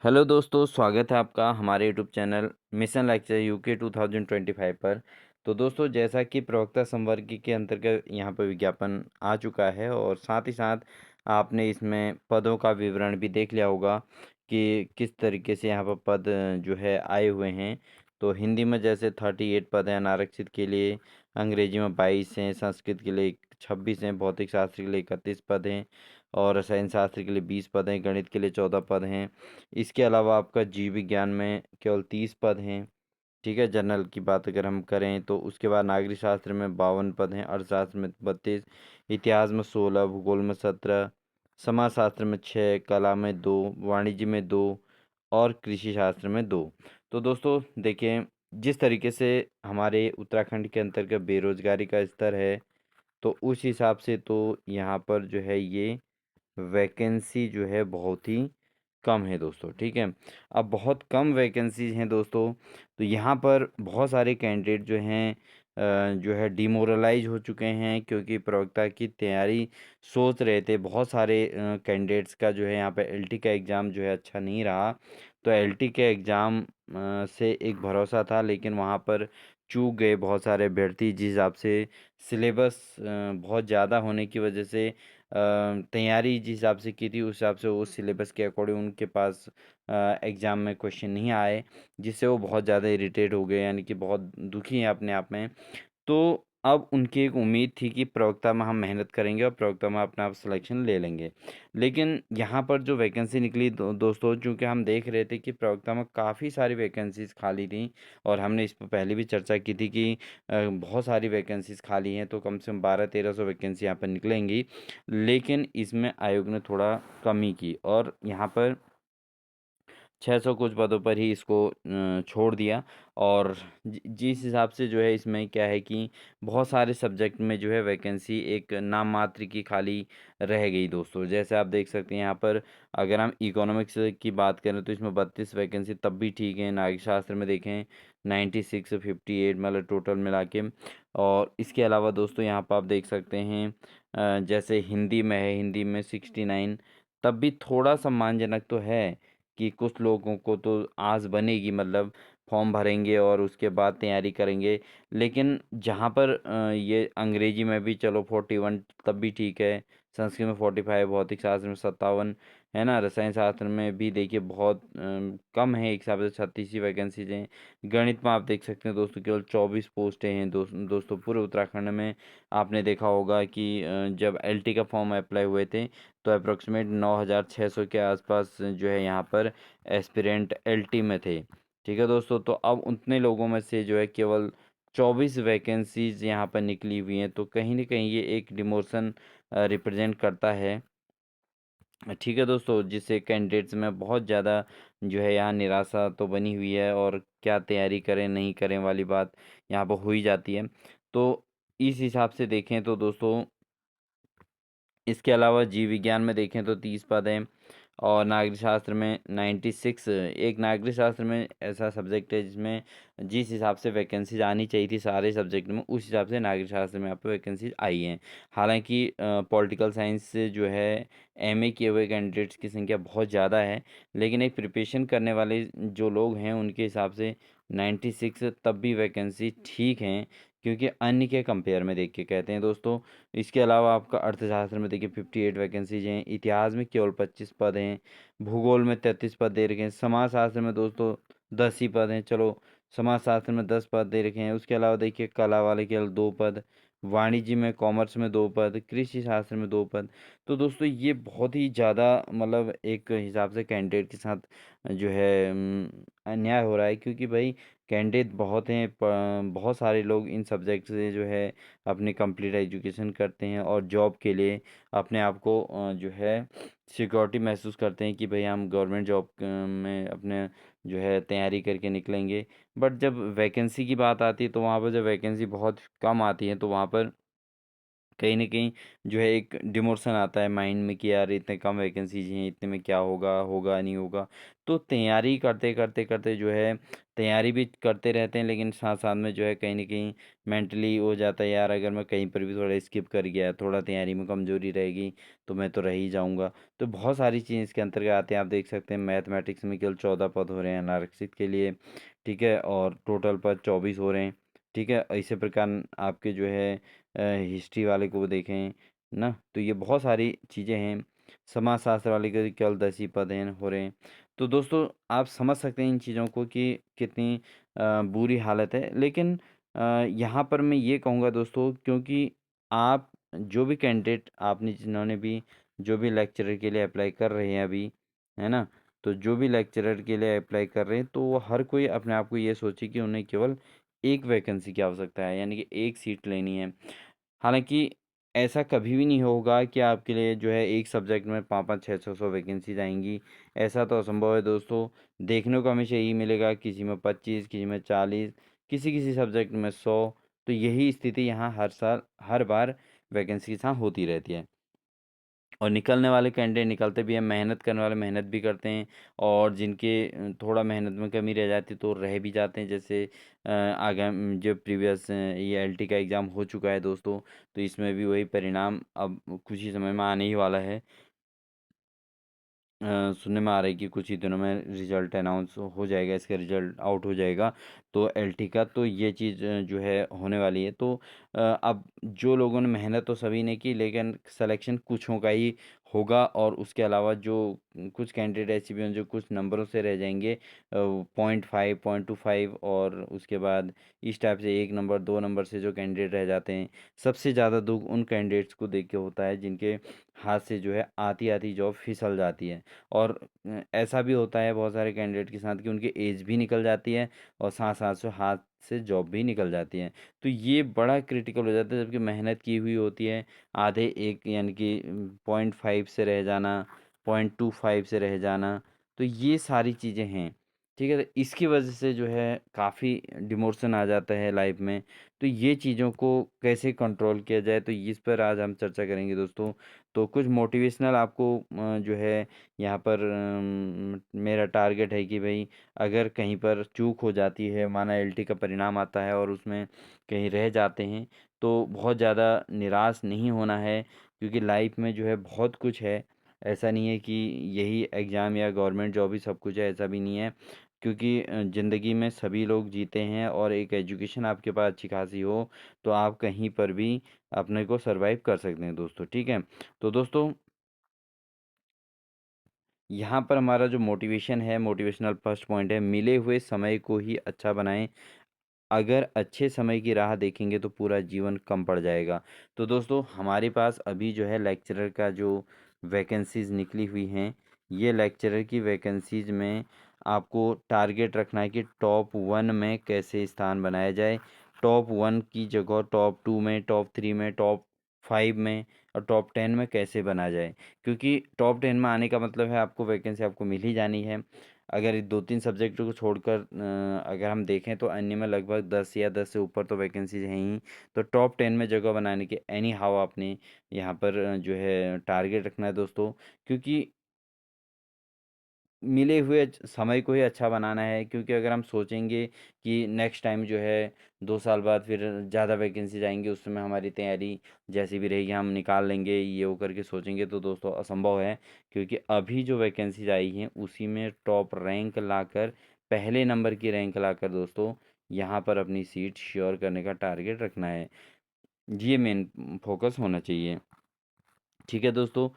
Hello दोस्तों, स्वागत है आपका हमारे YouTube channel mission lecture UK 2025 पर। तो दोस्तों, जैसा कि प्रवक्ता संवर्ग के अंतर्गत यहाँ पर विज्ञापन आ चुका है और साथ ही साथ आपने इसमें पदों का विवरण भी देख लिया होगा कि किस तरीके से यहाँ पर पद जो है आए हुए हैं। तो हिंदी में जैसे 38 पद हैं अनारक्षित के लिए, अंग्रेजी में 22 हैं, संस्कृत के लिए 26 हैं, भौतिक शास्त्र के लिए 31 पद हैं और रसायन शास्त्र के लिए 20 पद हैं, गणित के लिए 14 पद हैं। इसके अलावा आपका जीव विज्ञान में केवल 30 पद हैं। ठीक है, जनरल की बात अगर हम करें तो उसके बाद नागरिक शास्त्र में 52 पद हैं, अर्थशास्त्र में 32, इतिहास में 16, भूगोल में 17, समाजशास्त्र में 6, कला में 2, वाणिज्य में 2 और कृषि शास्त्र में 2। तो दोस्तों देखिए, जिस तरीके से हमारे उत्तराखंड के अंतर्गत बेरोजगारी का स्तर है, तो उस हिसाब से तो यहाँ पर जो है ये वैकेंसी जो है बहुत ही कम है दोस्तों। ठीक है, अब बहुत कम वैकेंसीज हैं दोस्तों, तो यहाँ पर बहुत सारे कैंडिडेट जो हैं जो है डिमोरलाइज हो चुके हैं, क्योंकि प्रवक्ता की तैयारी सोच रहे थे। बहुत सारे कैंडिडेट्स का जो है यहाँ पे एलटी का एग्ज़ाम जो है अच्छा नहीं रहा। तो एलटी के एग्ज़ाम से एक भरोसा था, लेकिन वहाँ पर चूक गए बहुत सारे अभ्यर्थी, जिस हिसाब से सिलेबस बहुत ज़्यादा होने की वजह से तैयारी जिस हिसाब से की थी उस हिसाब से उस सिलेबस के अकॉर्डिंग उनके पास एग्ज़ाम में क्वेश्चन नहीं आए, जिससे वो बहुत ज़्यादा इरिटेट हो गए, यानी कि बहुत दुखी हैं अपने आप में। तो अब उनकी एक उम्मीद थी कि प्रवक्ता में हम मेहनत करेंगे और प्रवक्ता में अपना आप सिलेक्शन ले लेंगे। लेकिन यहाँ पर जो वैकेंसी निकली दोस्तों, चूँकि हम देख रहे थे कि प्रवक्ता में काफ़ी सारी वैकेंसीज़ खाली थी और हमने इस पर पहले भी चर्चा की थी कि बहुत सारी वैकेंसीज़ खाली हैं, तो कम से कम 1200-1300 वैकेंसी यहाँ पर निकलेंगी। लेकिन इसमें आयोग ने थोड़ा कमी की और यहाँ पर 600 कुछ पदों पर ही इसको छोड़ दिया। और जिस हिसाब से जो है इसमें क्या है कि बहुत सारे सब्जेक्ट में जो है वैकेंसी एक नाम मात्र की खाली रह गई दोस्तों। जैसे आप देख सकते हैं यहाँ पर, अगर हम इकोनॉमिक्स की बात करें तो इसमें 32 वैकेंसी तब भी ठीक है। नागरिक शास्त्र में देखें 96, 58 मतलब टोटल मिला के। और इसके अलावा दोस्तों यहाँ पर आप देख सकते हैं जैसे हिंदी में है, हिंदी में 69, तब भी थोड़ा सम्मानजनक तो है कि कुछ लोगों को तो आस बनेगी, मतलब फॉर्म भरेंगे और उसके बाद तैयारी करेंगे। लेकिन जहाँ पर ये अंग्रेजी में भी चलो 41 तब भी ठीक है, संस्कृत में 45, भौतिक शास्त्र में 57, है ना, रसायन शास्त्र में भी देखिए बहुत कम है, एक हिसाब से 36 ही वैकेंसीज हैं। गणित में आप देख सकते हैं दोस्तों केवल 24 पोस्टें हैं दोस्तों पूरे उत्तराखंड में। आपने देखा होगा कि जब एलटी का फॉर्म अप्लाई हुए थे तो अप्रोक्सीमेट 9600 के आसपास जो है यहाँ पर एस्पिरेंट एलटी में थे। ठीक है दोस्तों, तो अब उतने लोगों में से जो है केवल 24 वैकेंसीज यहाँ पर निकली हुई हैं, तो कहीं ना कहीं ये एक डिमोशन रिप्रेजेंट करता है। ठीक है दोस्तों, जिससे कैंडिडेट्स में बहुत ज़्यादा जो है यहाँ निराशा तो बनी हुई है और क्या तैयारी करें नहीं करें वाली बात यहाँ पर हो ही जाती है। तो इस हिसाब से देखें तो दोस्तों, इसके अलावा जीव विज्ञान में देखें तो 30 पद हैं और नागरिक शास्त्र में 96। एक नागरिक शास्त्र में ऐसा सब्जेक्ट है जिसमें जिस हिसाब से वैकेंसीज आनी चाहिए थी सारे सब्जेक्ट में, उस हिसाब से नागरिक शास्त्र में यहाँ पे वैकेंसीज आई हैं। हालांकि पॉलिटिकल साइंस से जो है एमए किए हुए कैंडिडेट्स की संख्या बहुत ज़्यादा है, लेकिन एक प्रिपरेशन करने वाले जो लोग हैं उनके हिसाब से 96 तब भी वैकेंसी ठीक हैं, क्योंकि अन्य के कंपेयर में देख के कहते हैं दोस्तों। इसके अलावा आपका अर्थशास्त्र में देखिए 58 वैकेंसीज हैं, इतिहास में केवल 25 पद हैं, भूगोल में 33 पद दे रखे हैं, समाजशास्त्र में दोस्तों 10 ही पद हैं। चलो, समाजशास्त्र में 10 पद दे रखे हैं। उसके अलावा देखिए कला वाले केवल 2 पद, वाणिज्य में कॉमर्स में 2 पद, कृषि शास्त्र में 2 पद। तो दोस्तों ये बहुत ही ज़्यादा मतलब एक हिसाब से कैंडिडेट के साथ जो है अन्याय हो रहा है, क्योंकि भाई कैंडिडेट बहुत हैं, बहुत सारे लोग इन सब्जेक्ट से जो है अपनी कंप्लीट एजुकेशन करते हैं और जॉब के लिए अपने आप को जो है सिक्योरिटी महसूस करते हैं कि भाई हम गवर्नमेंट जॉब में अपने जो है तैयारी करके निकलेंगे। बट जब वैकेंसी की बात आती है तो वहाँ पर जब वैकेंसी बहुत कम आती है तो वहाँ पर कहीं न कहीं जो है एक डिमोशन आता है माइंड में कि यार इतने कम वैकेंसीज़ हैं, इतने में क्या होगा, होगा नहीं होगा। तो तैयारी करते जो है तैयारी भी करते रहते हैं, लेकिन साथ-साथ में जो है कहीं न कहीं मेंटली हो जाता है यार, अगर मैं कहीं पर भी थोड़ा स्किप कर गया, थोड़ा तैयारी में कमज़ोरी रहेगी, तो मैं तो रह ही जाऊँगा। तो बहुत सारी चीज़ें इसके अंतर्गत आती हैं, आप देख सकते हैं मैथमेटिक्स में केवल 14 पद हो रहे हैं अनारक्षित के लिए, ठीक है? और टोटल पद 24 हो रहे हैं, ठीक है? इसी प्रकार आपके जो है हिस्ट्री वाले को देखें ना, तो ये बहुत सारी चीज़ें हैं। समाजशास्त्र वाले के केवल 10 ही पद हैं हो रहे हैं। तो दोस्तों आप समझ सकते हैं इन चीज़ों को कि कितनी बुरी हालत है। लेकिन यहाँ पर मैं ये कहूँगा दोस्तों, क्योंकि आप जो भी कैंडिडेट आपने जिन्होंने भी जो भी लेक्चरर के लिए अप्लाई कर रहे हैं अभी, है ना? तो जो भी लेक्चरर के लिए अप्लाई कर रहे हैं, तो वो हर कोई अपने आप को ये सोचे कि उन्हें केवल एक वैकेंसी की आवश्यकता है, यानी कि एक सीट लेनी है। हालाँकि ऐसा कभी भी नहीं होगा कि आपके लिए जो है एक सब्जेक्ट में 5-5, 600 वैकेंसीज़ आएँगी। ऐसा तो असंभव है दोस्तों। देखने को हमेशा यही मिलेगा, किसी में 25, किसी में 40, किसी-किसी सब्जेक्ट में 100। तो यही स्थिति यहाँ हर साल, हर बार वैकेंसी के साथ होती रहती है। और निकलने वाले कैंडिडेट निकलते भी हैं, मेहनत करने वाले मेहनत भी करते हैं, और जिनके थोड़ा मेहनत में कमी रह जाती है तो रह भी जाते हैं। जैसे जो प्रीवियस ये एलटी का एग्ज़ाम हो चुका है दोस्तों, तो इसमें भी वही परिणाम अब कुछ ही समय में आने ही वाला है। सुनने में आ रहा है कि कुछ ही दिनों में रिज़ल्ट अनाउंस हो जाएगा, इसका रिज़ल्ट आउट हो जाएगा, तो एलटी का। तो ये चीज़ जो है होने वाली है। तो अब जो लोगों ने मेहनत तो सभी ने की, लेकिन सिलेक्शन कुछों का ही होगा, और उसके अलावा जो कुछ कैंडिडेट ऐसे भी हैं जो कुछ नंबरों से रह जाएँगे, 0.5, 0.25, और उसके बाद इस टाइप से 1 नंबर, 2 नंबर से जो कैंडिडेट रह जाते हैं। सबसे ज़्यादा दुःख उन कैंडिडेट्स को देख के होता है जिनके हाथ से जो है आती-आती जॉब फिसल जाती है। और ऐसा भी होता है बहुत सारे कैंडिडेट के साथ कि उनकी एज भी निकल जाती है, और साथ-साथ से हाथ से जॉब भी निकल जाती है। तो ये बड़ा क्रिटिकल हो जाता है, जबकि मेहनत की हुई होती है। आधे एक यानी कि 0.5 से रह जाना, 0.25 से रह जाना, तो ये सारी चीज़ें हैं। ठीक है? तो इसकी वजह से जो है काफ़ी डिमोशन आ जाता है लाइफ में। तो ये चीज़ों को कैसे कंट्रोल किया जाए, तो इस पर आज हम चर्चा करेंगे दोस्तों। तो कुछ मोटिवेशनल आपको जो है यहाँ पर मेरा टारगेट है कि भाई, अगर कहीं पर चूक हो जाती है, माना एलटी का परिणाम आता है और उसमें कहीं रह जाते हैं, तो बहुत ज़्यादा निराश नहीं होना है, क्योंकि लाइफ में जो है बहुत कुछ है। ऐसा नहीं है कि यही एग्ज़ाम या गवर्नमेंट जॉब ही सब कुछ है, ऐसा भी नहीं है। क्योंकि ज़िंदगी में सभी लोग जीते हैं, और एक एजुकेशन आपके पास अच्छी खासी हो, तो आप कहीं पर भी अपने को सर्वाइव कर सकते हैं दोस्तों, ठीक है? तो दोस्तों यहाँ पर हमारा जो मोटिवेशन है, मोटिवेशनल फर्स्ट पॉइंट है, मिले हुए समय को ही अच्छा बनाएं। अगर अच्छे समय की राह देखेंगे तो पूरा जीवन कम पड़ जाएगा। तो दोस्तों हमारे पास अभी जो है लेक्चरर का जो वैकेंसीज़ निकली हुई हैं, ये लेक्चरर की वैकेंसीज़ में आपको टारगेट रखना है कि टॉप 1 में कैसे स्थान बनाया जाए। टॉप 1 की जगह टॉप 2 में, टॉप 3 में, टॉप 5 में, और टॉप 10 में कैसे बना जाए। क्योंकि टॉप 10 में आने का मतलब है आपको वैकेंसी आपको मिल ही जानी है। अगर 2-3 सब्जेक्ट को छोड़कर अगर हम देखें तो अन्य में लगभग 10 या 10 से ऊपर तो वैकेंसीज़ हैं ही। तो टॉप 10 में जगह बनाने के एनी हाउ आपने यहाँ पर जो है टारगेट रखना है दोस्तों। क्योंकि मिले हुए समय को ही अच्छा बनाना है, क्योंकि अगर हम सोचेंगे कि नेक्स्ट टाइम जो है 2 साल बाद फिर ज़्यादा वैकेंसीज आएंगी, उस समय हमारी तैयारी जैसी भी रहेगी हम निकाल लेंगे, ये वो करके सोचेंगे, तो दोस्तों असंभव है। क्योंकि अभी जो वैकेंसीज आई हैं उसी में टॉप रैंक लाकर, पहले नंबर की रैंक लाकर दोस्तों यहाँ पर अपनी सीट श्योर करने का टारगेट रखना है। ये मेन फोकस होना चाहिए। ठीक है दोस्तों।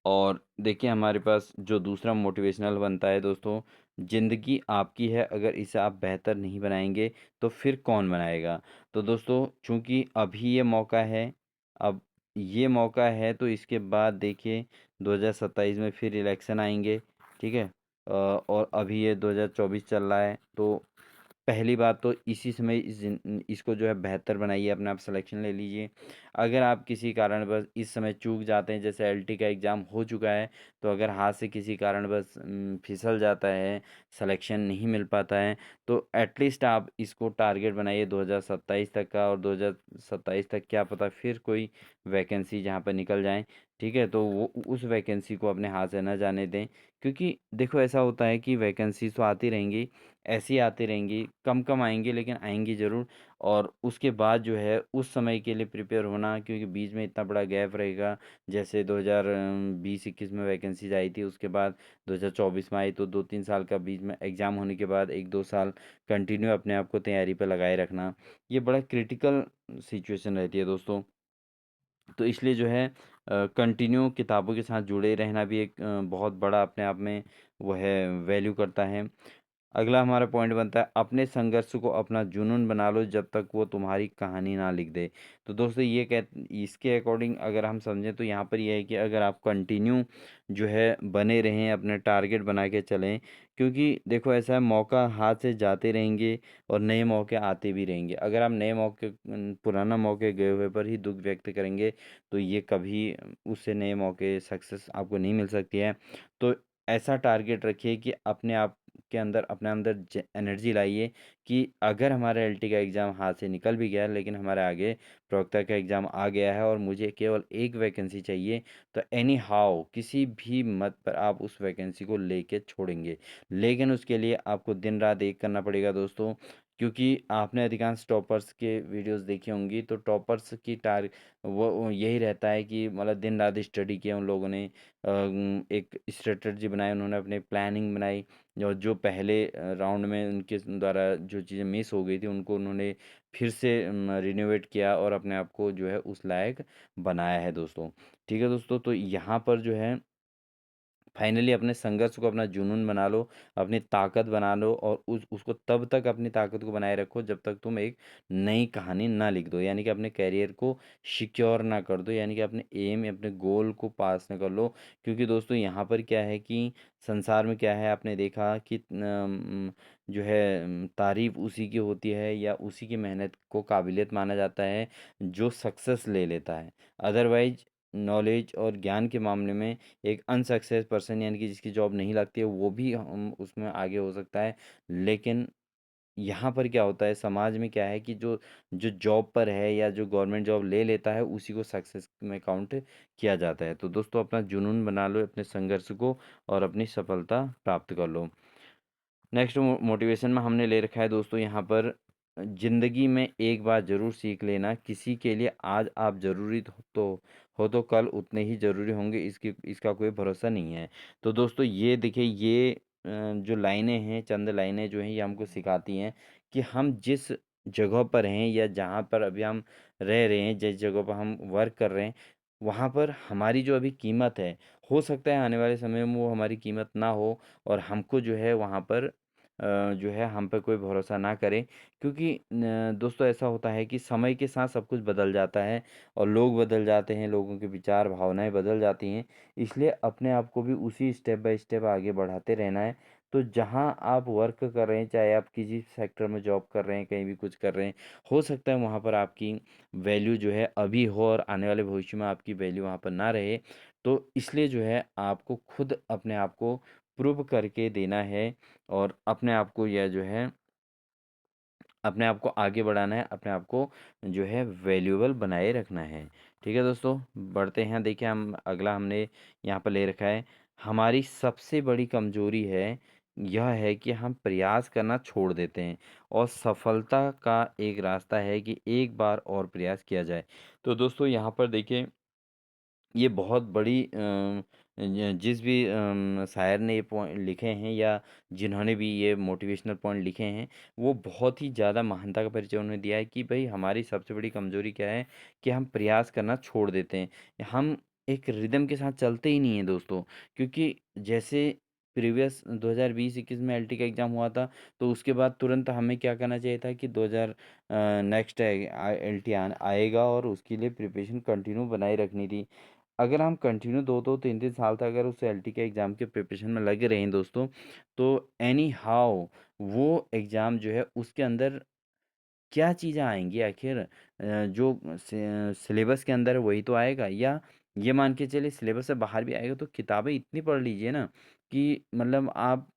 और देखिए हमारे पास जो दूसरा मोटिवेशनल बनता है दोस्तों, ज़िंदगी आपकी है, अगर इसे आप बेहतर नहीं बनाएंगे तो फिर कौन बनाएगा। तो दोस्तों चूंकि अभी ये मौका है, अब ये मौका है, तो इसके बाद देखिए 2027 में फिर इलेक्शन आएंगे, ठीक है? और अभी ये 2024 चल रहा है, तो पहली बात तो इसी समय इसको जो है बेहतर बनाइए, अपने आप सिलेक्शन ले लीजिए। अगर आप किसी कारणवश इस समय चूक जाते हैं, जैसे एलटी का एग्ज़ाम हो चुका है, तो अगर हाथ से किसी कारणवश फिसल जाता है, सिलेक्शन नहीं मिल पाता है, तो एटलीस्ट आप इसको टारगेट बनाइए 2027 तक का, और 2027 तक क्या पता फिर कोई वैकेंसी जहाँ पर निकल जाए, ठीक है? तो वो उस वैकेंसी को अपने हाथ से ना जाने दें, क्योंकि देखो ऐसा होता है कि वैकेंसीज़ तो आती रहेंगी, ऐसी आती रहेंगी, कम-कम आएँगी लेकिन आएँगी ज़रूर। और उसके बाद जो है उस समय के लिए प्रिपेयर होना, क्योंकि बीच में इतना बड़ा गैप रहेगा। जैसे 2020-21 में वैकेंसीज़ आई थी, उसके बाद 2024 में आई, तो 2-3 साल का बीच में एग्ज़ाम होने के बाद 1-2 साल कंटिन्यू अपने आप को तैयारी पे लगाए रखना, ये बड़ा क्रिटिकल सिचुएशन रहती है दोस्तों। तो इसलिए जो है कंटिन्यू किताबों के साथ जुड़े रहना भी एक बहुत बड़ा अपने आप में वो है, वैल्यू करता है। अगला हमारा पॉइंट बनता है, अपने संघर्ष को अपना जुनून बना लो जब तक वो तुम्हारी कहानी ना लिख दे। तो दोस्तों ये इसके अकॉर्डिंग अगर हम समझें तो यहाँ पर ये है कि अगर आप कंटिन्यू जो है बने रहें, अपने टारगेट बना के चलें, क्योंकि देखो ऐसा है, मौका हाथ से जाते रहेंगे और नए मौके आते भी रहेंगे। अगर आप नए मौके पुराना मौके गए हुए पर ही दुख व्यक्त करेंगे, तो ये कभी उससे नए मौके सक्सेस आपको नहीं मिल सकती है। तो ऐसा टारगेट रखिए कि अपने आप के अंदर, अपने अंदर एनर्जी लाइए कि अगर हमारा एलटी का एग्ज़ाम हाथ से निकल भी गया, लेकिन हमारे आगे प्रवक्ता का एग्ज़ाम आ गया है और मुझे केवल एक वैकेंसी चाहिए, तो एनी हाउ किसी भी मत पर आप उस वैकेंसी को लेके छोड़ेंगे। लेकिन उसके लिए आपको दिन रात एक करना पड़ेगा दोस्तों, क्योंकि आपने अधिकांश टॉपर्स के वीडियोस देखी होंगी, तो टॉपर्स की वो यही रहता है कि मतलब दिन रात स्टडी किया उन लोगों ने, एक स्ट्रेटजी बनाई, उन्होंने अपनी प्लानिंग बनाई, और जो पहले राउंड में उनके द्वारा जो चीज़ें मिस हो गई थी, उनको उन्होंने फिर से रिनोवेट किया और अपने आप को जो है उस लायक बनाया है दोस्तों। ठीक है दोस्तों, तो यहाँ पर जो है फाइनली अपने संघर्ष को अपना जुनून बना लो, अपनी ताकत बना लो, और उसको तब तक अपनी ताकत को बनाए रखो जब तक तुम एक नई कहानी ना लिख दो, यानी कि अपने करियर को सिक्योर ना कर दो, यानी कि अपने एम, अपने गोल को पास ना कर लो। क्योंकि दोस्तों यहाँ पर क्या है कि संसार में क्या है, आपने देखा कि जो है तारीफ उसी की होती है या उसी की मेहनत को काबिलियत माना जाता है जो सक्सेस ले लेता है। अदरवाइज नॉलेज और ज्ञान के मामले में एक अनसक्सेस पर्सन, यानी कि जिसकी जॉब नहीं लगती है, वो भी हम उसमें आगे हो सकता है। लेकिन यहाँ पर क्या होता है, समाज में क्या है कि जो जो जॉब पर है या जो गवर्नमेंट जॉब ले लेता है, उसी को सक्सेस में काउंट किया जाता है। तो दोस्तों अपना जुनून बना लो, अपने संघर्ष को, और अपनी सफलता प्राप्त कर लो। नेक्स्ट मोटिवेशन में हमने ले रखा है दोस्तों यहाँ पर, ज़िंदगी में एक बार ज़रूर सीख लेना, किसी के लिए आज आप ज़रूरी तो कल उतने ही ज़रूरी होंगे, इसका कोई भरोसा नहीं है। तो दोस्तों ये देखिए, ये जो लाइनें हैं, चंद लाइनें जो हैं, ये हमको सिखाती हैं कि हम जिस जगह पर हैं या जहाँ पर अभी हम रह रहे हैं, जिस जगह पर हम वर्क कर रहे हैं, वहाँ पर हमारी जो अभी कीमत है, हो सकता है आने वाले समय में वो हमारी कीमत ना हो, और हमको जो है वहाँ पर जो है हम पे कोई भरोसा ना करे, क्योंकि दोस्तों ऐसा होता है कि समय के साथ सब कुछ बदल जाता है, और लोग बदल जाते हैं, लोगों के विचार भावनाएं बदल जाती हैं। इसलिए अपने आप को भी उसी स्टेप बाय स्टेप आगे बढ़ाते रहना है। तो जहाँ आप वर्क कर रहे हैं, चाहे आप किसी सेक्टर में जॉब कर रहे हैं, कहीं भी कुछ कर रहे हैं, हो सकता है वहाँ पर आपकी वैल्यू जो है अभी हो, और आने वाले भविष्य में आपकी वैल्यू वहाँ पर ना रहे। तो इसलिए जो है आपको खुद अपने आप को प्रूव करके देना है, और अपने आप को यह जो है अपने आप को आगे बढ़ाना है, अपने आप को जो है वैल्यूएबल बनाए रखना है। ठीक है दोस्तों, बढ़ते हैं। देखिए हम अगला हमने यहाँ पर ले रखा है, हमारी सबसे बड़ी कमजोरी है यह है कि हम प्रयास करना छोड़ देते हैं, और सफलता का एक रास्ता है कि एक बार और प्रयास किया जाए। तो दोस्तों यहाँ पर देखिए, ये बहुत बड़ी जिस भी शायर ने ये पॉइंट लिखे हैं, या जिन्होंने भी ये मोटिवेशनल पॉइंट लिखे हैं, वो बहुत ही ज़्यादा महानता का परिचय उन्होंने दिया है कि भाई हमारी सबसे बड़ी कमज़ोरी क्या है, कि हम प्रयास करना छोड़ देते हैं। हम एक रिदम के साथ चलते ही नहीं हैं दोस्तों, क्योंकि जैसे प्रीवियस 2020-21 में एलटी का एग्ज़ाम हुआ था, तो उसके बाद तुरंत हमें क्या करना चाहिए था कि 2000 नेक्स्ट एलटी आएगा, और उसके लिए प्रिपरेशन कंटिन्यू बनाए रखनी थी। अगर हम कंटिन्यू 2-2, 3-3 साल तक अगर उस एलटी के एग्ज़ाम के प्रिपरेशन में लगे रहें दोस्तों, तो एनी हाउ वो एग्ज़ाम जो है उसके अंदर क्या चीज़ें आएँगी आखिर? जो सिलेबस के अंदर है वही तो आएगा, या ये मान के चलिए सिलेबस से बाहर भी आएगा, तो किताबें इतनी पढ़ लीजिए ना कि मतलब आप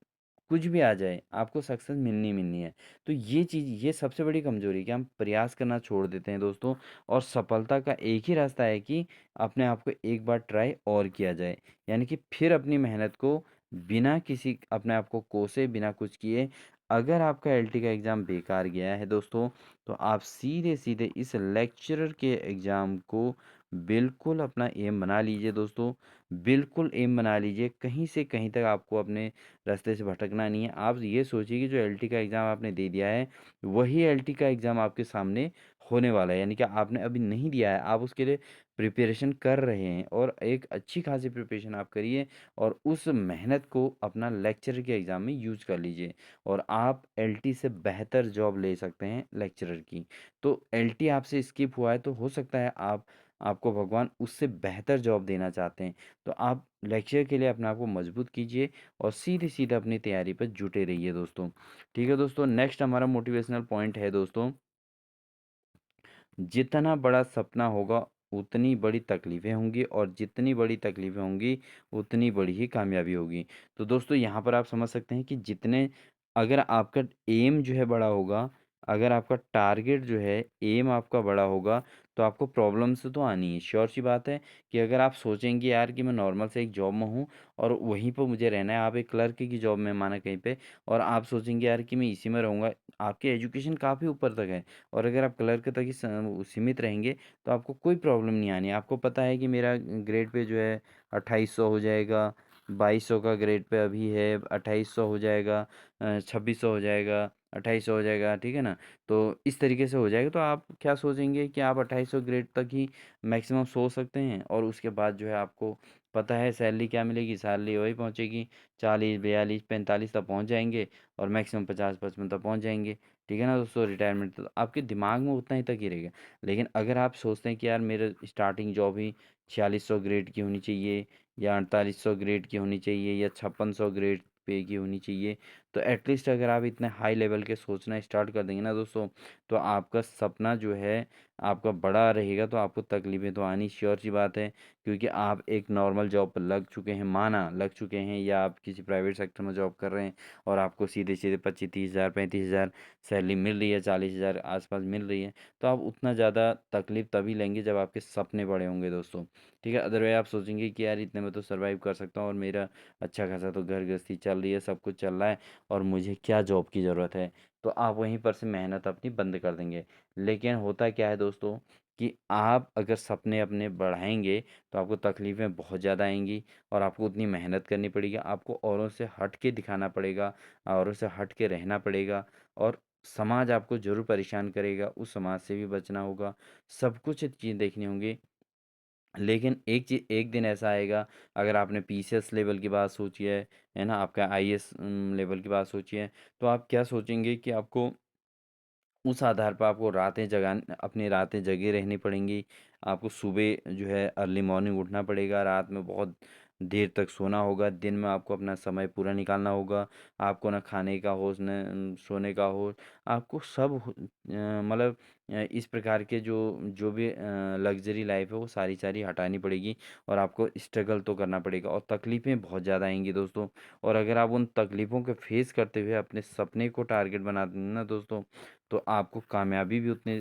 कुछ भी आ जाए, आपको सक्सेस मिलनी ही मिलनी है। तो ये चीज़, ये सबसे बड़ी कमज़ोरी है कि हम प्रयास करना छोड़ देते हैं दोस्तों। और सफलता का एक ही रास्ता है कि अपने आप को एक बार ट्राई और किया जाए। यानी कि फिर अपनी मेहनत को बिना किसी अपने आप को कोसे, बिना कुछ किए, अगर आपका एलटी का एग्ज़ाम बेकार गया है दोस्तों, तो आप सीधे-सीधे इस लेक्चरर के एग्ज़ाम को बिल्कुल अपना एम बना लीजिए दोस्तों। बिल्कुल एम बना लीजिए, कहीं से कहीं तक आपको अपने रास्ते से भटकना नहीं है। आप ये सोचिए कि जो एलटी का एग्ज़ाम आपने दे दिया है, वही एलटी का एग्ज़ाम आपके सामने होने वाला है। यानी कि आपने अभी नहीं दिया है, आप उसके लिए प्रिपरेशन कर रहे हैं, और एक अच्छी खासी प्रिपरेशन आप करिए और उस मेहनत को अपना लेक्चरर के एग्ज़ाम में यूज़ कर लीजिए, और आप एलटी से बेहतर जॉब ले सकते हैं लेक्चरर की। तो एलटी आपसे स्किप हुआ है, तो हो सकता है आपको भगवान उससे बेहतर जॉब देना चाहते हैं। तो आप लेक्चर के लिए अपने आप को मजबूत कीजिए और सीधे-सीधे अपनी तैयारी पर जुटे रहिए दोस्तों। ठीक है दोस्तों, नेक्स्ट हमारा मोटिवेशनल पॉइंट है दोस्तों, जितना बड़ा सपना होगा उतनी बड़ी तकलीफ़ें होंगी, और जितनी बड़ी तकलीफ़ें होंगी उतनी बड़ी ही कामयाबी होगी। तो दोस्तों यहाँ पर आप समझ सकते हैं कि जितने, अगर आपका एम जो है बड़ा होगा, अगर आपका टारगेट जो है, एम आपका बड़ा होगा, तो आपको प्रॉब्लम्स तो आनी है। श्योर सी बात है कि अगर आप सोचेंगे यार कि मैं नॉर्मल से एक जॉब में हूँ और वहीं पर मुझे रहना है, आप एक क्लर्क की जॉब में माना कहीं पे, और आप सोचेंगे यार कि मैं इसी में रहूँगा, आपकी एजुकेशन काफ़ी ऊपर तक है, और अगर आप क्लर्क तक ही सीमित रहेंगे, तो आपको कोई प्रॉब्लम नहीं आनी। आपको पता है कि मेरा ग्रेड पे जो है 2800 हो जाएगा, 2200 का ग्रेड पे अभी है, 2800 हो जाएगा, 2600 हो जाएगा, 2800 हो जाएगा, ठीक है ना? तो इस तरीके से हो जाएगा, तो आप क्या सोचेंगे कि आप 2800 ग्रेड तक ही मैक्सिमम सोच सकते हैं, और उसके बाद जो है आपको पता है सैलरी क्या मिलेगी, सैलरी वही पहुंचेगी 40 42 45 तक पहुंच जाएंगे, और मैक्सिमम 50 55 तक पहुंच जाएंगे। ठीक है ना दोस्तों, रिटायरमेंट तो आपके दिमाग में उतना ही तक ही रहेगा। लेकिन अगर आप सोचते हैं कि यार मेरा स्टार्टिंग जॉब ही 4600 ग्रेड की होनी चाहिए, या 4800 ग्रेड की होनी चाहिए, या 5600 ग्रेड पे की होनी चाहिए, तो एटलीस्ट अगर आप इतने हाई लेवल के सोचना स्टार्ट कर देंगे ना दोस्तों, तो आपका सपना जो है आपका बड़ा रहेगा, तो आपको तकलीफ़ें तो आनी श्योर सी बात है। क्योंकि आप एक नॉर्मल जॉब पर लग चुके हैं, माना लग चुके हैं, या आप किसी प्राइवेट सेक्टर में जॉब कर रहे हैं, और आपको सीधे सीधे 25 30 हज़ार 35 हज़ार सैलरी मिल रही है, 40 हज़ार आसपास मिल रही है, तो आप उतना ज़्यादा तकलीफ़ तभी लेंगे जब आपके सपने बड़े होंगे दोस्तों। ठीक है, अदरवाइज आप सोचेंगे कि यार इतने में तो सर्वाइव कर सकता हूँ, और मेरा अच्छा खासा तो घर गृहस्थी चल रही है, सब कुछ चल रहा है, और मुझे क्या जॉब की ज़रूरत है। तो आप वहीं पर से मेहनत अपनी बंद कर देंगे। लेकिन होता क्या है दोस्तों, कि आप अगर सपने अपने बढ़ाएंगे, तो आपको तकलीफ़ें बहुत ज़्यादा आएंगी, और आपको उतनी मेहनत करनी पड़ेगी, आपको औरों से हट के दिखाना पड़ेगा, औरों से हट के रहना पड़ेगा, और समाज आपको ज़रूर परेशान करेगा, उस समाज से भी बचना होगा, सब कुछ चीज़ देखनी होंगी। लेकिन एक चीज़, एक दिन ऐसा आएगा, अगर आपने पीसीएस लेवल की बात सोची है ना, आपका आईएएस लेवल की बात सोची है, तो आप क्या सोचेंगे कि आपको उस आधार पर आपको अपनी रातें जगी रहनी पड़ेंगी। आपको सुबह जो है अर्ली मॉर्निंग उठना पड़ेगा, रात में बहुत देर तक सोना होगा, दिन में आपको अपना समय पूरा निकालना होगा। आपको ना खाने का होश, ना सोने का होश, आपको सब मतलब इस प्रकार के जो जो भी लग्ज़री लाइफ़ है वो सारी हटानी पड़ेगी, और आपको स्ट्रगल तो करना पड़ेगा, और तकलीफ़ें बहुत ज़्यादा आएँगी दोस्तों। और अगर आप उन तकलीफ़ों को फ़ेस करते हुए अपने सपने को टारगेट बना देंगे ना दोस्तों, तो आपको कामयाबी भी उतनी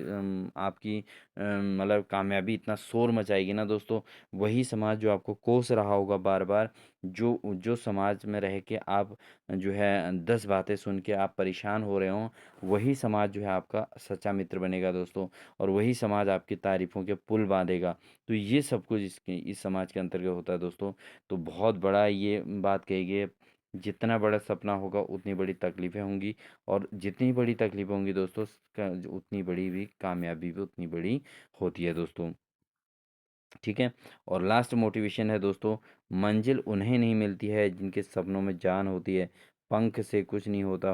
आपकी मतलब कामयाबी इतना शोर मचाएगी ना दोस्तों, वही समाज जो आपको कोस रहा होगा बार-बार, जो जो समाज में रह के आप जो है 10 बातें सुन के आप परेशान हो रहे हों, वही समाज जो है आपका सच्चा मित्र बनेगा दोस्तों, और वही समाज आपकी तारीफ़ों के पुल बाँधेगा। तो ये सब कुछ इस समाज के अंतर्गत होता है दोस्तों। तो बहुत बड़ा ये बात कही गई है, जितना बड़ा सपना होगा उतनी बड़ी तकलीफ़ें होंगी, और जितनी बड़ी तकलीफ़ होंगी दोस्तों, उतनी बड़ी भी कामयाबी भी उतनी बड़ी होती है दोस्तों। ठीक है, और लास्ट मोटिवेशन है दोस्तों, मंजिल उन्हें नहीं मिलती है जिनके सपनों में जान होती है, पंख से कुछ नहीं होता,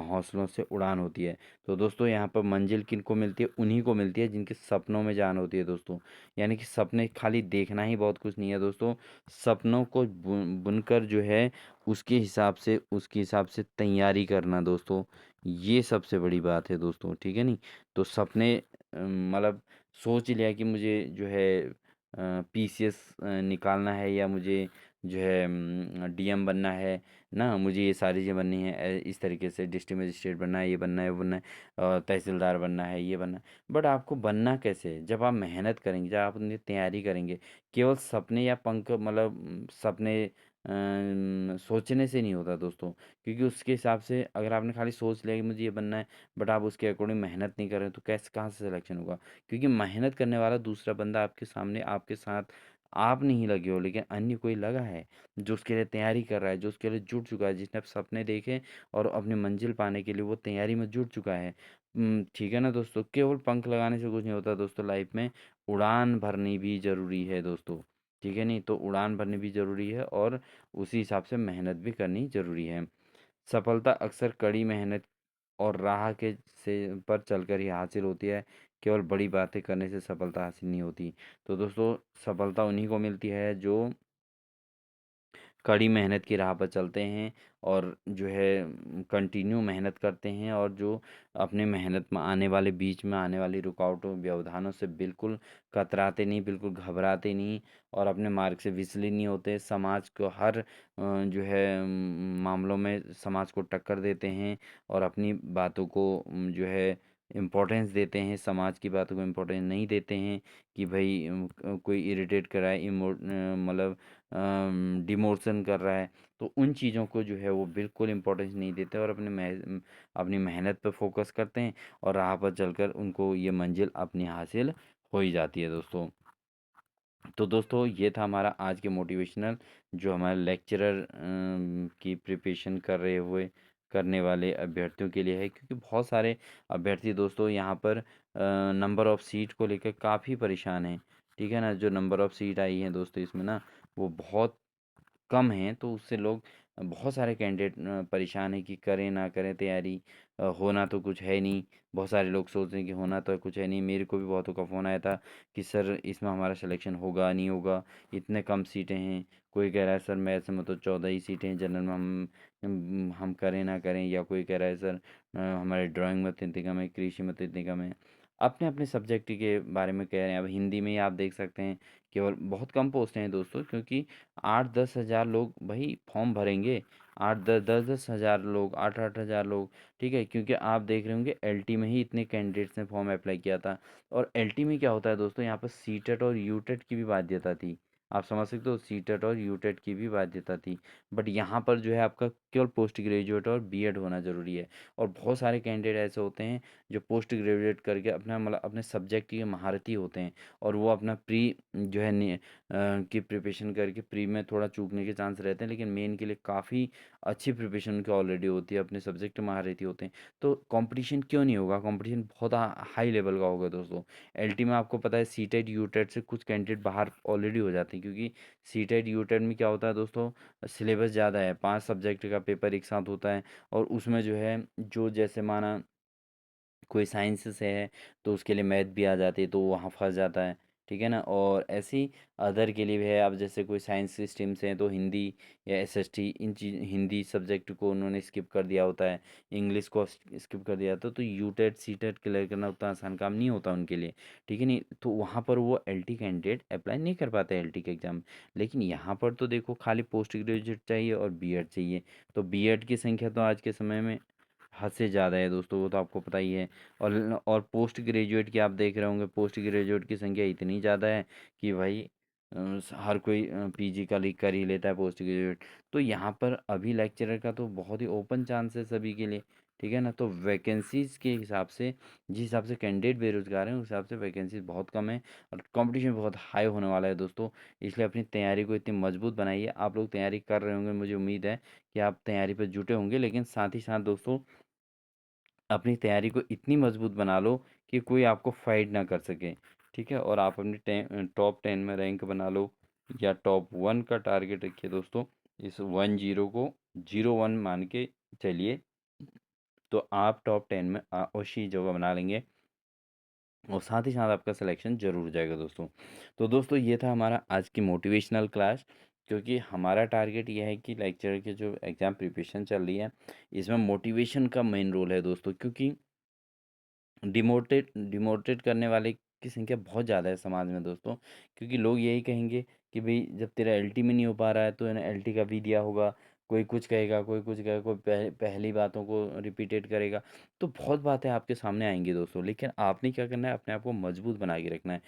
हौसलों से उड़ान होती है। तो दोस्तों यहाँ पर मंजिल किन को मिलती है, उन्हीं को मिलती है जिनके सपनों में जान होती है दोस्तों। यानी कि सपने खाली देखना ही बहुत कुछ नहीं है दोस्तों, सपनों को बुनकर जो है उसके हिसाब से तैयारी करना दोस्तों, ये सबसे बड़ी बात है दोस्तों। ठीक है नहीं, तो सपने मतलब सोच लिया कि मुझे जो है पीसीएस निकालना है, या मुझे जो है डीएम बनना है ना, मुझे ये सारी चीज़ें बननी है, इस तरीके से डिस्ट्रिक्ट मजिस्ट्रेट बनना है, ये बनना है, वो बनना है, तहसीलदार बनना है, ये बनना है। बट आपको बनना कैसे है? जब आप मेहनत करेंगे, जब आप अपनी तैयारी करेंगे। केवल सपने या पंख मतलब सपने सोचने से नहीं होता दोस्तों। क्योंकि उसके हिसाब से अगर आपने खाली सोच लिया कि मुझे ये बनना है, बट आप उसके अकॉर्डिंग मेहनत नहीं कर रहे, तो कैसे कहाँ से सिलेक्शन होगा? क्योंकि मेहनत करने वाला दूसरा बंदा आपके सामने, आपके साथ आप नहीं लगे हो, लेकिन अन्य कोई लगा है, जो उसके लिए तैयारी कर रहा है, जो उसके लिए जुट चुका है, जिसने अब सपने देखे और अपनी मंजिल पाने के लिए वो तैयारी में जुट चुका है। ठीक है ना दोस्तों? केवल पंख लगाने से कुछ नहीं होता दोस्तों लाइफ में, उड़ान भरनी भी ज़रूरी है दोस्तों। ठीक है नहीं? तो उड़ान भरनी भी ज़रूरी है, और उसी हिसाब से मेहनत भी करनी ज़रूरी है। सफलता अक्सर कड़ी मेहनत और राह के से पर चलकर ही हासिल होती है। केवल बड़ी बातें करने से सफलता हासिल नहीं होती। तो दोस्तों, सफलता उन्हीं को मिलती है जो कड़ी मेहनत की राह पर चलते हैं, और जो है कंटिन्यू मेहनत करते हैं, और जो अपने मेहनत में आने वाले, बीच में आने वाली रुकावटों, व्यवधानों से बिल्कुल कतराते नहीं, बिल्कुल घबराते नहीं, और अपने मार्ग से विचलित नहीं होते। समाज को हर जो है मामलों में समाज को टक्कर देते हैं, और अपनी बातों को जो है इम्पोर्टेंस देते हैं, समाज की बातों को इम्पोर्टेंस नहीं देते हैं। कि भाई कोई इरिटेट कर रहा है, मतलब डिमोशन कर रहा है, तो उन चीज़ों को जो है वो बिल्कुल इम्पोर्टेंस नहीं देते, और अपनी मेहनत पे फोकस करते हैं, और राह पर चलकर उनको ये मंजिल अपनी हासिल हो ही जाती है दोस्तों। तो दोस्तों, ये था हमारा आज के मोटिवेशनल, जो हमारे लेक्चरर की प्रिपरेशन कर रहे हुए करने वाले अभ्यर्थियों के लिए है। क्योंकि बहुत सारे अभ्यर्थी दोस्तों यहाँ पर नंबर ऑफ़ सीट को लेकर काफ़ी परेशान हैं। ठीक है ना? जो नंबर ऑफ़ सीट आई हैं दोस्तों इसमें ना, वो बहुत कम हैं, तो उससे लोग, बहुत सारे कैंडिडेट परेशान हैं कि करें ना करें तैयारी, होना तो कुछ है नहीं। बहुत सारे लोग सोच रहे हैं कि होना तो कुछ है नहीं। मेरे को भी बहुतों का फ़ोन आया था कि सर इसमें हमारा सिलेक्शन होगा नहीं होगा, इतने कम सीटें हैं। कोई कह रहा है सर मैथ्स में तो 14 ही सीटें हैं, जनरल में हम करें ना करें, या कोई कह रहा है सर हमारे ड्राइंग में तो इतनी कम है, कृषि में तो इतनी कम है। अपने अपने सब्जेक्ट के बारे में कह रहे हैं। अब हिंदी में ही आप देख सकते हैं, केवल बहुत कम पोस्ट हैं दोस्तों, क्योंकि 8-10 हज़ार लोग भाई फॉर्म भरेंगे। 8-10 हज़ार लोग, 8-8 हज़ार लोग। ठीक है? क्योंकि आप देख रहे होंगे एलटी में ही इतने कैंडिडेट्स ने फॉर्म अप्लाई किया था। और एलटी में क्या होता है दोस्तों, यहाँ पर सीटेट और यूटेट की भी बाध्यता थी। आप समझ सकते हो, सीटेट और यूटेट की भी बाध्यता थी। बट यहाँ पर जो है आपका केवल पोस्ट ग्रेजुएट और बीएड होना ज़रूरी है। और बहुत सारे कैंडिडेट ऐसे होते हैं जो पोस्ट ग्रेजुएट करके अपना मतलब अपने सब्जेक्ट के महारथी होते हैं, और वो अपना प्री जो है की प्रिपरेशन करके प्री में थोड़ा चूकने के चांस रहते हैं, लेकिन मेन के लिए काफ़ी अच्छी प्रिपरेशन उनकी ऑलरेडी होती है, अपने सब्जेक्ट में महारथी होते हैं। तो कंपटीशन क्यों नहीं होगा? कंपटीशन बहुत हाई लेवल का होगा दोस्तों। एलटी में आपको पता है सीटेट यूटेट से कुछ कैंडिडेट बाहर ऑलरेडी हो जाते हैं, क्योंकि सीटेट यूटेट में क्या होता है दोस्तों, सिलेबस ज़्यादा है, 5 सब्जेक्ट का पेपर एक साथ होता है। और उसमें जो है, जो जैसे माना कोई साइंस से है, तो उसके लिए मैथ भी आ जाती है, तो वो वहाँ फंस जाता है। ठीक है ना? और ऐसे ही अदर के लिए भी है। अब जैसे कोई साइंस की स्ट्रीम से है, तो हिंदी या एसएसटी, इन चीज हिंदी सब्जेक्ट को उन्होंने स्किप कर दिया होता है, इंग्लिश को स्किप कर दिया था, तो यूटेट सीटेट क्लियर करना उतना आसान काम नहीं होता उनके लिए। ठीक है नहीं? तो वहाँ पर वो एलटी कैंडिडेट अप्लाई नहीं कर पाते एलटी के एग्ज़ाम। लेकिन यहाँ पर तो देखो, खाली पोस्ट ग्रेजुएट चाहिए और बीएड चाहिए। तो बीएड की संख्या तो आज के समय में हद से ज़्यादा है दोस्तों, वो तो आपको पता ही है। और पोस्ट ग्रेजुएट की आप देख रहे होंगे, पोस्ट ग्रेजुएट की संख्या इतनी ज़्यादा है कि भाई हर कोई पीजी का कर ही लेता है पोस्ट ग्रेजुएट। तो यहाँ पर अभी लेक्चरर का तो बहुत ही ओपन चांस है सभी के लिए। ठीक है ना? तो वैकेंसीज़ के हिसाब से, जिस हिसाब से कैंडिडेट बेरोजगार हैं, उस हिसाब से वैकेंसीज बहुत कम है, और कंपटीशन बहुत हाई होने वाला है दोस्तों। इसलिए अपनी तैयारी को इतनी मजबूत बनाइए। आप लोग तैयारी कर रहे होंगे, मुझे उम्मीद है कि आप तैयारी पर जुटे होंगे, लेकिन साथ ही साथ दोस्तों, अपनी तैयारी को इतनी मजबूत बना लो कि कोई आपको फाइट ना कर सके। ठीक है? और आप अपनी टॉप 10 में रैंक बना लो, या टॉप 1 का टारगेट रखिए दोस्तों। इस 10 को 01 मान के चलिए, तो आप टॉप 10 में अवश्य जगह बना लेंगे, और साथ ही साथ आपका सिलेक्शन ज़रूर हो जाएगा दोस्तों। तो दोस्तों, ये था हमारा आज की मोटिवेशनल क्लास। क्योंकि हमारा टारगेट ये है कि लेक्चर के जो एग्ज़ाम प्रिपरेशन चल रही है, इसमें मोटिवेशन का मेन रोल है दोस्तों। क्योंकि डिमोटेड डिमोटेट करने वाले की संख्या बहुत ज़्यादा है समाज में दोस्तों। क्योंकि लोग यही कहेंगे कि भाई जब तेरा एलटी में नहीं हो पा रहा है तो है ना एलटी का भी दिया होगा। कोई कुछ कहेगा, कोई कुछ कहेगा, कोई पहली बातों को रिपीटेड करेगा। तो बहुत बातें आपके सामने आएंगी दोस्तों, लेकिन आपने क्या करना है, अपने आप को मजबूत बना के रखना है।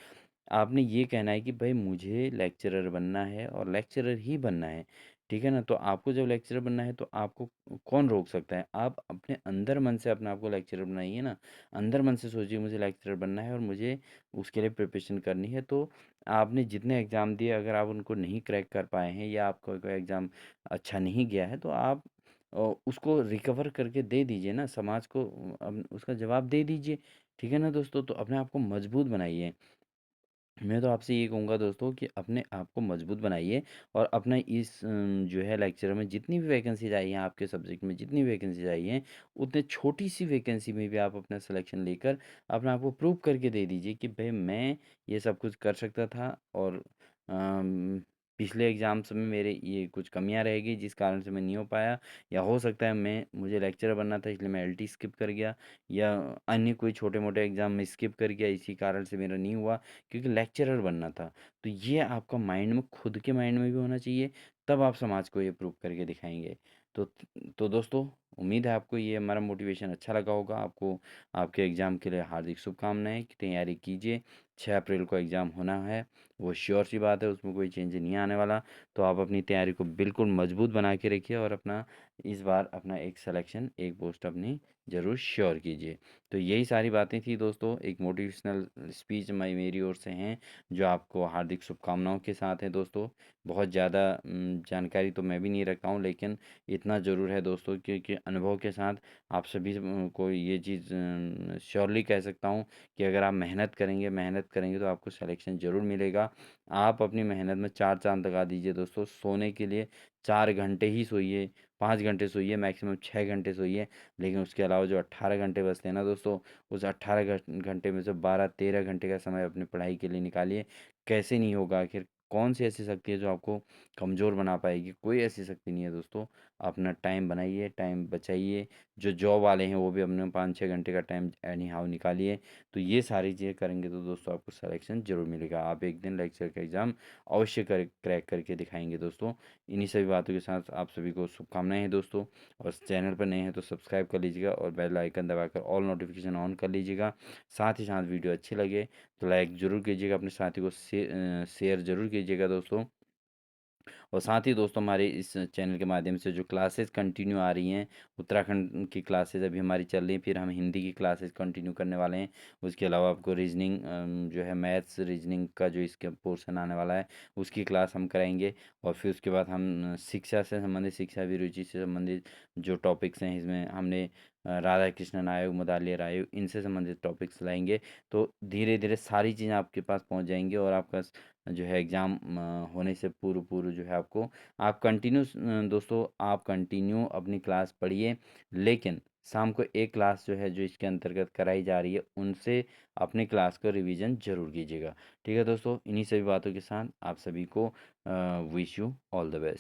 आपने ये कहना है कि भाई मुझे लेक्चरर बनना है और लेक्चरर ही बनना है। ठीक है ना? तो आपको जब लेक्चरर बनना है तो आपको कौन रोक सकता है? आप अपने अंदर मन से अपने आप को लेक्चरर बनाइए ना। अंदर मन से सोचिए मुझे लेक्चरर बनना है और मुझे उसके लिए प्रिपरेशन करनी है। तो आपने जितने एग्ज़ाम दिए, अगर आप उनको नहीं क्रैक कर पाए हैं या आपका कोई एग्ज़ाम अच्छा नहीं गया है तो आप उसको रिकवर करके दे दीजिए ना समाज को। उसका जवाब दे दीजिए। ठीक है ना दोस्तों? तो अपने आप को मजबूत बनाइए। मैं तो आपसे ये कहूँगा दोस्तों कि अपने आप को मजबूत बनाइए और अपना इस जो है लेक्चर में जितनी भी वैकेंसीज आई हैं, आपके सब्जेक्ट में जितनी वैकेंसीज आई हैं, उतने छोटी सी वैकेंसी में भी आप अपना सिलेक्शन लेकर अपने आप को प्रूव करके दे दीजिए कि भाई मैं ये सब कुछ कर सकता था। और अम, पिछले एग्ज़ाम्स में मेरे ये कुछ कमियां रहेगी जिस कारण से मैं नहीं हो पाया, या हो सकता है मैं मुझे लेक्चर बनना था इसलिए मैं एलटी स्किप कर गया, या अन्य कोई छोटे मोटे एग्ज़ाम में स्किप कर गया इसी कारण से मेरा नहीं हुआ, क्योंकि लेक्चरर बनना था। तो ये आपका माइंड में, खुद के माइंड में भी होना चाहिए, तब आप समाज को ये प्रूव करके दिखाएँगे। तो दोस्तों, उम्मीद है आपको ये हमारा मोटिवेशन अच्छा लगा होगा। आपको आपके एग्ज़ाम के लिए हार्दिक शुभकामनाएँ कि तैयारी कीजिए। 6 अप्रैल को एग्ज़ाम होना है, वो श्योर सी बात है, उसमें कोई चेंज नहीं आने वाला। तो आप अपनी तैयारी को बिल्कुल मजबूत बना के रखिए और अपना इस बार अपना एक सिलेक्शन, एक पोस्ट अपनी ज़रूर श्योर कीजिए। तो यही सारी बातें थी दोस्तों, एक मोटिवेशनल स्पीच मेरी ओर से हैं, जो आपको हार्दिक शुभकामनाओं के साथ है दोस्तों। बहुत ज़्यादा जानकारी तो मैं भी नहीं रखता हूँ, लेकिन इतना ज़रूर है दोस्तों क्योंकि अनुभव के साथ आप सभी को ये चीज़ श्योरली कह सकता हूँ कि अगर आप मेहनत करेंगे तो आपको सिलेक्शन ज़रूर मिलेगा। आप अपनी मेहनत में 4 चाँद लगा दीजिए दोस्तों। सोने के लिए 4 घंटे ही सोइए, 5 घंटे सोइए, मैक्सिमम 6 घंटे सोइए। लेकिन उसके अलावा जो 18 घंटे बचते हैं ना दोस्तों, उस 18 घंटे में से 12-13 घंटे का समय अपनी पढ़ाई के लिए निकालिए। कैसे नहीं होगा? आखिर कौन सी ऐसी शक्ति है जो आपको कमज़ोर बना पाएगी? कोई ऐसी शक्ति नहीं है दोस्तों। अपना टाइम बनाइए, टाइम बचाइए। जो जॉब वाले हैं वो भी अपने 5-6 घंटे का टाइम एनी हाउ निकालिए। तो ये सारी चीज़ें करेंगे तो दोस्तों आपको सिलेक्शन ज़रूर मिलेगा। आप एक दिन लेक्चर का एग्ज़ाम अवश्य क्रैक करके दिखाएंगे दोस्तों। इन्हीं सभी बातों के साथ आप सभी को शुभकामनाएं हैं दोस्तों। और चैनल पर नए हैं तो सब्सक्राइब कर लीजिएगा और बेल आइकन दबाकर ऑल नोटिफिकेशन ऑन कर लीजिएगा। साथ ही साथ वीडियो अच्छी लगे तो लाइक ज़रूर कीजिएगा, अपने साथी को शेयर ज़रूर कीजिएगा दोस्तों। और साथ ही दोस्तों, हमारे इस चैनल के माध्यम से जो क्लासेस कंटिन्यू आ रही हैं, उत्तराखंड की क्लासेस अभी हमारी चल रही हैं, फिर हम हिंदी की क्लासेस कंटिन्यू करने वाले हैं। उसके अलावा आपको रीजनिंग जो है मैथ्स रीजनिंग का जो इसका पोर्शन आने वाला है उसकी क्लास हम कराएंगे। और फिर उसके बाद हम शिक्षा से संबंधित, शिक्षा अभिरुचि से संबंधित जो टॉपिक्स हैं, इसमें हमने राधा कृष्णन आयोग, मुदालियर आयोग, इनसे संबंधित टॉपिक्स लाएंगे। तो धीरे धीरे सारी चीज़ें आपके पास पहुंच जाएंगी और आपका जो है एग्ज़ाम होने से पूर्व पूर्व जो है आपको, आप कंटिन्यू दोस्तों, आप कंटिन्यू अपनी क्लास पढ़िए। लेकिन शाम को एक क्लास जो है जो इसके अंतर्गत कराई जा रही है, उनसे अपनी क्लास का रिवीजन ज़रूर कीजिएगा। ठीक है दोस्तों, इन्हीं सभी बातों के साथ आप सभी को wish you all the best.